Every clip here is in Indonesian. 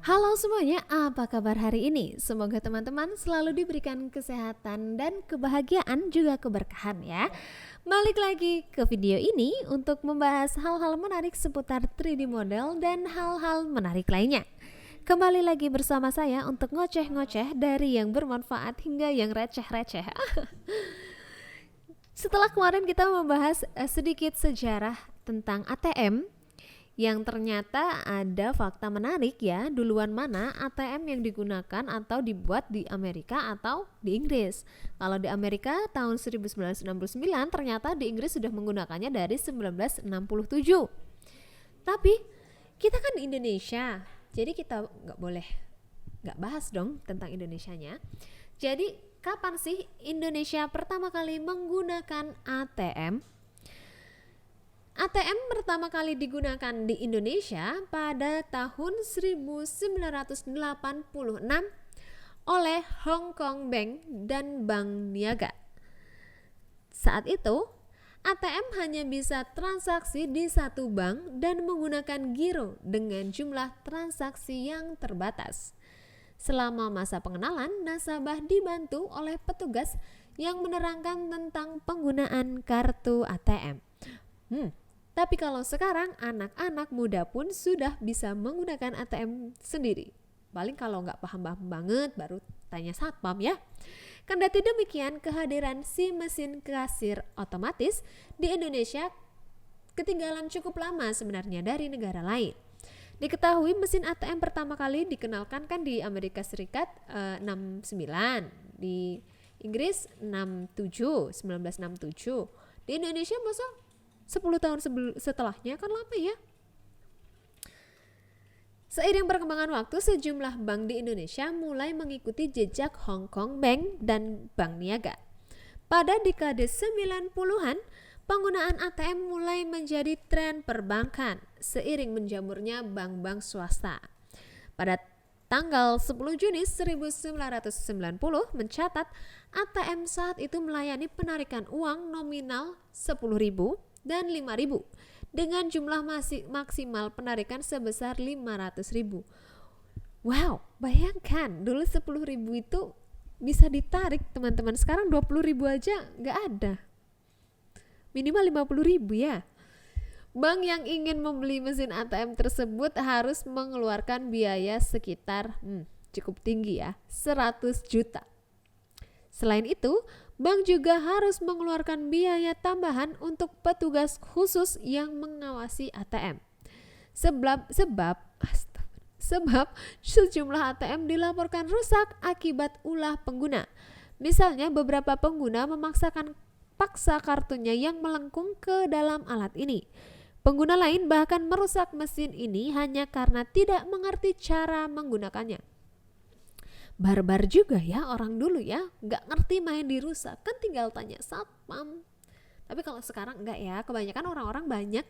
Halo semuanya, apa kabar hari ini? Semoga teman-teman selalu diberikan kesehatan dan kebahagiaan juga keberkahan ya. Balik lagi ke video ini untuk membahas hal-hal menarik seputar 3D model dan hal-hal menarik lainnya. Kembali lagi bersama saya untuk ngoceh-ngoceh dari yang bermanfaat hingga yang receh-receh. Setelah kemarin kita membahas sedikit sejarah tentang ATM, yang ternyata ada fakta menarik ya, duluan mana ATM yang digunakan atau dibuat di Amerika atau di Inggris. Kalau di Amerika tahun 1969, ternyata di Inggris sudah menggunakannya dari 1967. Tapi kita kan di Indonesia, jadi kita nggak bahas dong tentang Indonesianya. Jadi kapan sih Indonesia pertama kali menggunakan ATM? ATM pertama kali digunakan di Indonesia pada tahun 1986 oleh Hong Kong Bank dan Bank Niaga. Saat itu, ATM hanya bisa transaksi di satu bank dan menggunakan giro dengan jumlah transaksi yang terbatas. Selama masa pengenalan, nasabah dibantu oleh petugas yang menerangkan tentang penggunaan kartu ATM. Tapi kalau sekarang anak-anak muda pun sudah bisa menggunakan ATM sendiri. Paling kalau nggak paham-paham banget baru tanya satpam ya. Kendati demikian, kehadiran si mesin kasir otomatis di Indonesia ketinggalan cukup lama sebenarnya dari negara lain. Diketahui mesin ATM pertama kali dikenalkan kan di Amerika Serikat 69, di Inggris 1967. Di Indonesia masa 10 tahun setelahnya, kan lama ya. Seiring perkembangan waktu, sejumlah bank di Indonesia mulai mengikuti jejak Hong Kong Bank dan Bank Niaga. Pada dekade 90-an, penggunaan ATM mulai menjadi tren perbankan seiring menjamurnya bank-bank swasta. Pada tanggal 10 Juni 1990 mencatat ATM saat itu melayani penarikan uang nominal 10.000 dan 5.000 dengan jumlah maksimal penarikan sebesar 500.000. Wow, bayangkan dulu 10.000 itu bisa ditarik teman-teman. Sekarang 20.000 aja nggak ada. Minimal 50.000 ya. Bank yang ingin membeli mesin ATM tersebut harus mengeluarkan biaya sekitar cukup tinggi ya, 100 juta. Selain itu, bank juga harus mengeluarkan biaya tambahan untuk petugas khusus yang mengawasi ATM. Sebab sejumlah ATM dilaporkan rusak akibat ulah pengguna. Misalnya beberapa pengguna paksa kartunya yang melengkung ke dalam alat ini. Pengguna lain bahkan merusak mesin ini hanya karena tidak mengerti cara menggunakannya. Barbar juga ya orang dulu ya, nggak ngerti main dirusak, kan tinggal tanya satpam. Tapi kalau sekarang enggak ya, kebanyakan orang-orang banyak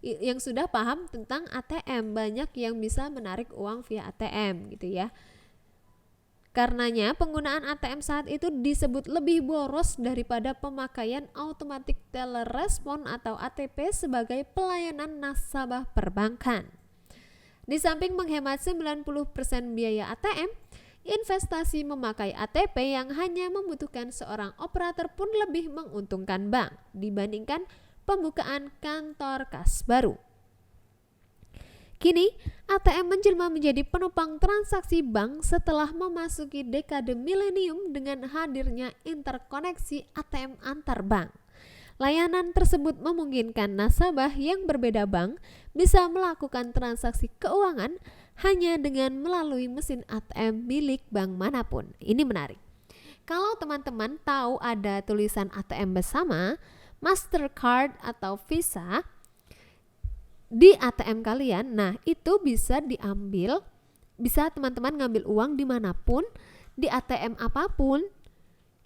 yang sudah paham tentang ATM, banyak yang bisa menarik uang via ATM gitu ya. Karenanya penggunaan ATM saat itu disebut lebih boros daripada pemakaian automatic teller respon atau ATP sebagai pelayanan nasabah perbankan. Di samping menghemat 90% biaya ATM, investasi memakai ATP yang hanya membutuhkan seorang operator pun lebih menguntungkan bank dibandingkan pembukaan kantor kas baru. Kini, ATM menjelma menjadi penopang transaksi bank setelah memasuki dekade milenium dengan hadirnya interkoneksi ATM antar bank. Layanan tersebut memungkinkan nasabah yang berbeda bank bisa melakukan transaksi keuangan hanya dengan melalui mesin ATM milik bank manapun. Ini menarik. Kalau teman-teman tahu ada tulisan ATM bersama, Mastercard atau Visa di ATM kalian, nah itu bisa diambil, bisa teman-teman ngambil uang dimanapun, di ATM apapun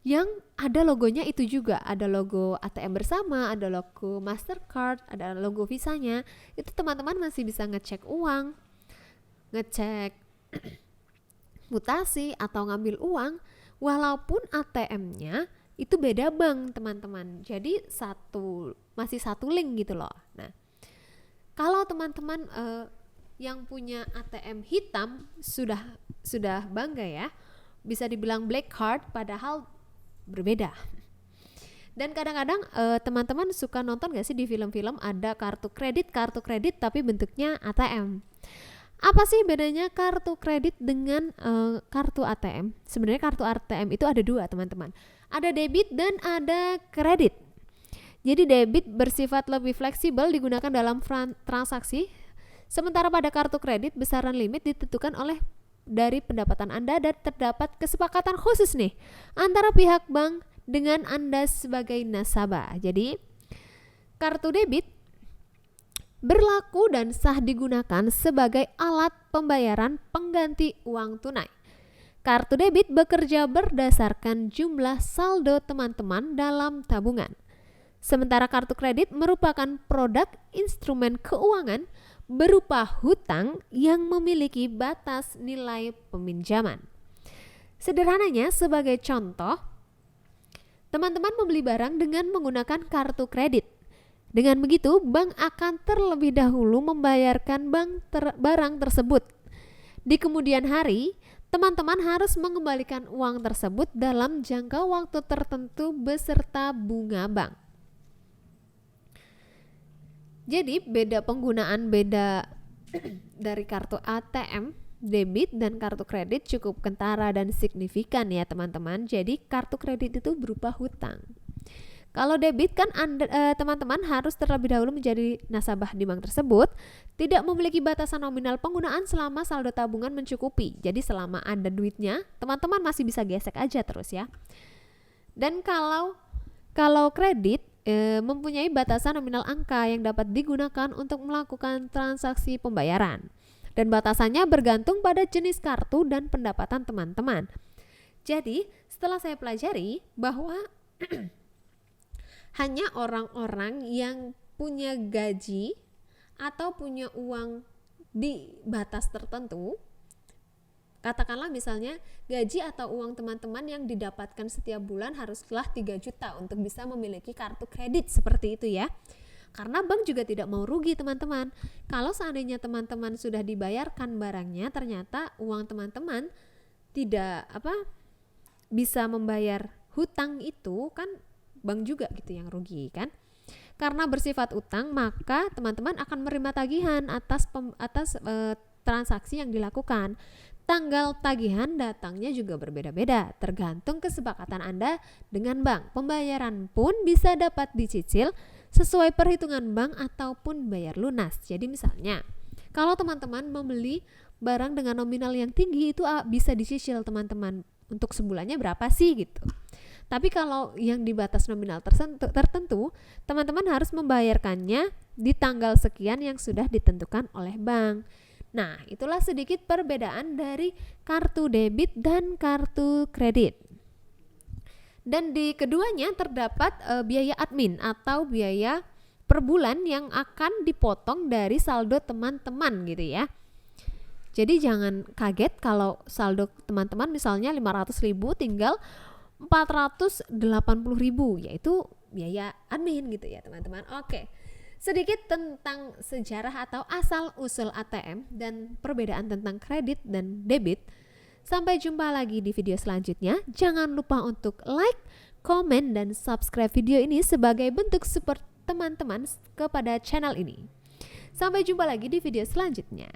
yang ada logonya itu juga. Ada logo ATM bersama, ada logo Mastercard, ada logo Visanya. Itu teman-teman masih bisa ngecek uang, ngecek mutasi atau ngambil uang walaupun ATM-nya itu beda bank teman-teman. Jadi masih satu link gitu loh. Nah, kalau teman-teman yang punya ATM hitam sudah bangga ya. Bisa dibilang black card, padahal berbeda. Dan kadang-kadang teman-teman suka nonton gak sih di film-film ada kartu kredit tapi bentuknya ATM. Apa sih bedanya kartu kredit dengan kartu ATM? Sebenarnya kartu ATM itu ada dua, teman-teman. Ada debit dan ada kredit. Jadi debit bersifat lebih fleksibel, digunakan dalam transaksi. Sementara pada kartu kredit besaran limit ditentukan dari pendapatan Anda dan terdapat kesepakatan khusus nih antara pihak bank dengan Anda sebagai nasabah. Jadi kartu debit berlaku dan sah digunakan sebagai alat pembayaran pengganti uang tunai. Kartu debit bekerja berdasarkan jumlah saldo teman-teman dalam tabungan. Sementara kartu kredit merupakan produk instrumen keuangan berupa hutang yang memiliki batas nilai peminjaman. Sederhananya, sebagai contoh, teman-teman membeli barang dengan menggunakan kartu kredit. Dengan begitu, bank akan terlebih dahulu membayarkan barang tersebut. Di kemudian hari, teman-teman harus mengembalikan uang tersebut dalam jangka waktu tertentu beserta bunga bank. Jadi beda dari kartu ATM, debit dan kartu kredit cukup kentara dan signifikan ya teman-teman. Jadi kartu kredit itu berupa hutang. Kalau debit kan teman-teman harus terlebih dahulu menjadi nasabah di bank tersebut, tidak memiliki batasan nominal penggunaan selama saldo tabungan mencukupi. Jadi selama ada duitnya, teman-teman masih bisa gesek aja terus ya. Dan kalau kredit mempunyai batasan nominal angka yang dapat digunakan untuk melakukan transaksi pembayaran. Dan batasannya bergantung pada jenis kartu dan pendapatan teman-teman. Jadi setelah saya pelajari bahwa hanya orang-orang yang punya gaji atau punya uang di batas tertentu, katakanlah misalnya gaji atau uang teman-teman yang didapatkan setiap bulan haruslah 3 juta untuk bisa memiliki kartu kredit seperti itu ya. Karena bank juga tidak mau rugi teman-teman. Kalau seandainya teman-teman sudah dibayarkan barangnya, ternyata uang teman-teman tidak bisa membayar hutang itu, kan bank juga gitu yang rugi kan. Karena bersifat utang, maka teman-teman akan menerima tagihan atas transaksi yang dilakukan. Tanggal tagihan datangnya juga berbeda-beda, tergantung kesepakatan Anda dengan bank. Pembayaran pun bisa dapat dicicil sesuai perhitungan bank ataupun bayar lunas. Jadi misalnya, kalau teman-teman membeli barang dengan nominal yang tinggi, itu bisa dicicil teman-teman. Untuk sebulannya berapa sih gitu. Tapi kalau yang di batas nominal tertentu, teman-teman harus membayarkannya di tanggal sekian yang sudah ditentukan oleh bank. Nah, itulah sedikit perbedaan dari kartu debit dan kartu kredit. Dan di keduanya terdapat biaya admin atau biaya per bulan yang akan dipotong dari saldo teman-teman gitu ya. Jadi jangan kaget kalau saldo teman-teman misalnya 500.000 tinggal 480.000, yaitu biaya admin gitu ya teman-teman. Oke. Sedikit tentang sejarah atau asal-usul ATM dan perbedaan tentang kredit dan debit. Sampai jumpa lagi di video selanjutnya. Jangan lupa untuk like, komen, dan subscribe video ini sebagai bentuk support teman-teman kepada channel ini. Sampai jumpa lagi di video selanjutnya.